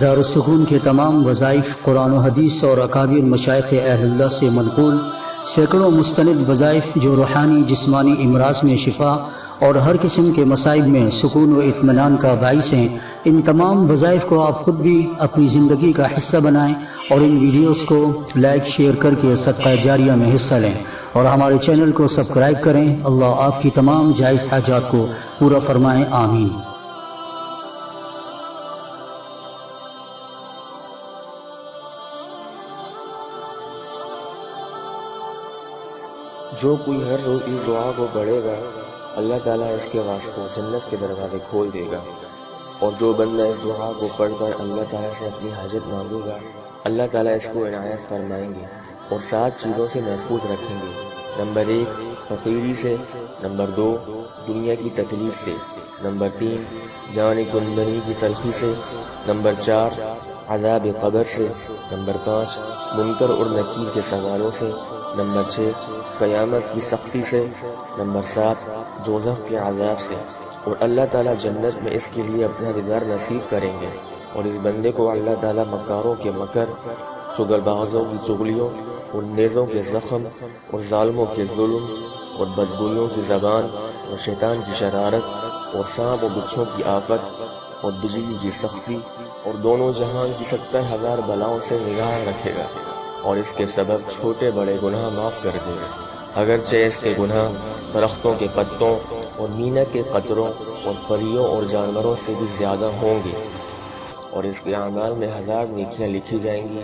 دارالسکون کے تمام وظائف قرآن و حدیث اور اکابر مشائخ اہل اللہ سے منقول سینکڑوں مستند وظائف جو روحانی جسمانی امراض میں شفا اور ہر قسم کے مصائب میں سکون و اطمینان کا باعث ہیں، ان تمام وظائف کو آپ خود بھی اپنی زندگی کا حصہ بنائیں اور ان ویڈیوز کو لائک شیئر کر کے صدقہ جاریہ میں حصہ لیں اور ہمارے چینل کو سبسکرائب کریں۔ اللہ آپ کی تمام جائز حاجات کو پورا فرمائیں، آمین۔ جو کوئی ہر روز اس دعا کو پڑھے گا، اللہ تعالیٰ اس کے واسطے جنت کے دروازے کھول دے گا، اور جو بندہ اس دعا کو پڑھ کر اللہ تعالیٰ سے اپنی حاجت مانگے گا، اللہ تعالیٰ اس کو عنایت فرمائیں گے اور 7 چیزوں سے محفوظ رکھیں گے۔ نمبر 1 فقیری سے، نمبر 2 دنیا کی تکلیف سے، نمبر 3 جان کندنی کی تلخی سے، نمبر 4 عذاب قبر سے، نمبر 5 منکر اور نکیر کے سوالوں سے، نمبر 6 قیامت کی سختی سے، نمبر 7 دوزخ کے عذاب سے، اور اللہ تعالیٰ جنت میں اس کے لیے اپنا دیدار نصیب کریں گے، اور اس بندے کو اللہ تعالیٰ مکاروں کے مکر، چغل بازوں کی چغلیوں اور نیزوں کے زخم اور ظالموں کے ظلم اور بدگویوں کی زبان اور شیطان کی شرارت اور سانپ و بچھوں کی آفت اور بجلی کی سختی اور دونوں جہان کی 70,000 بلاؤں سے نگاہ رکھے گا، اور اس کے سبب چھوٹے بڑے گناہ معاف کر دے گا، اگرچہ اس کے گناہ درختوں کے پتوں اور مینہ کے قطروں اور پریوں اور جانوروں سے بھی زیادہ ہوں گے، اور اس کے اعمال میں 1000 نیکیاں لکھی جائیں گی۔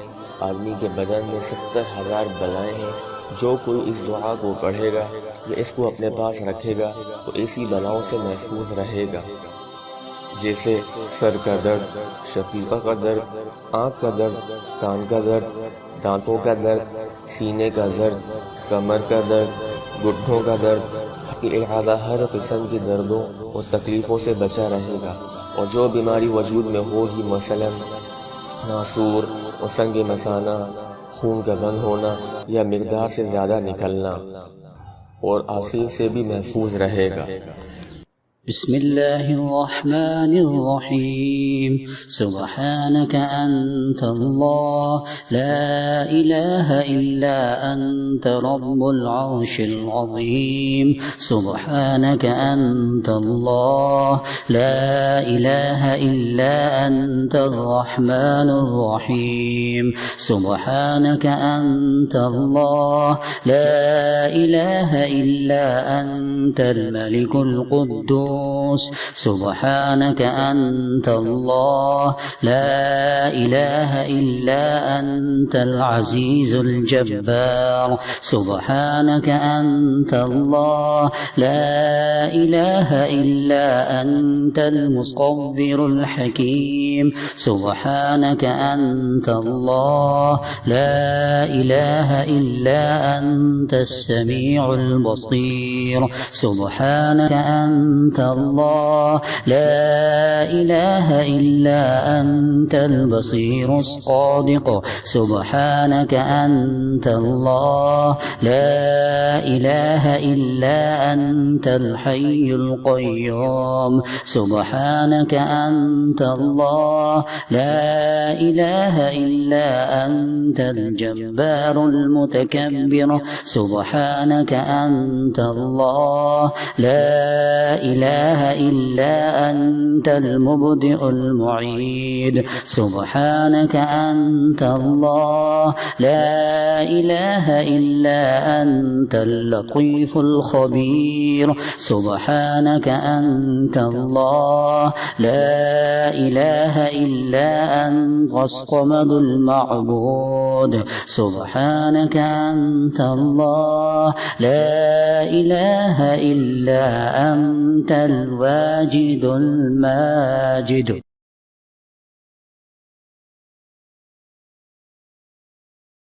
آدمی کے بدن میں 70,000 بلائیں ہیں، جو کوئی اس دعا کو پڑھے گا یا اس کو اپنے پاس رکھے گا تو ایسی بلاؤں سے محفوظ رہے گا، جیسے سر کا درد، شقیقہ کا درد، آنکھ کا درد، کان کا درد، دانتوں کا درد، سینے کا درد، کمر کا درد، گھٹنوں کا درد کے علاوہ ہر قسم کے دردوں اور تکلیفوں سے بچا رہے گا، اور جو بیماری وجود میں ہو ہی، مثلا ناسور اور سنگ مثانہ، خون کا بند ہونا یا مقدار سے زیادہ نکلنا، اور آسیب سے بھی محفوظ رہے گا۔ بسم اللہ الرحمن الرحیم سبحانک انت اللہ لا الہ الا انت رب العرش العظیم سبحانک انت اللہ لا الہ الا انت الرحمن الرحیم سبحانک انت اللہ لا الہ الا انت الملک القدوس سبحانك أنت الله لا إله إلا أنت العزيز الجبار سبحانك أنت الله لا إله إلا أنت المصور الحكيم سبحانك أنت الله لا إله إلا أنت السميع البصير سبحانك أنت الله لا إله إلا أنت البصير الصادق سبحانك أنت الله لا إله إلا أنت الحي القيوم سبحانك أنت الله لا إله إلا أنت الجبار المتكبر سبحانك أنت الله لا إله إلا أنت المبدئ المعيد سبحانك أنت الله لا إله إلا أنت اللطيف الخبير سبحانك أنت الله لا إله إلا أنت الصمد المعبود سبحانك أنت الله لا إله إلا أنت الواجد الماجد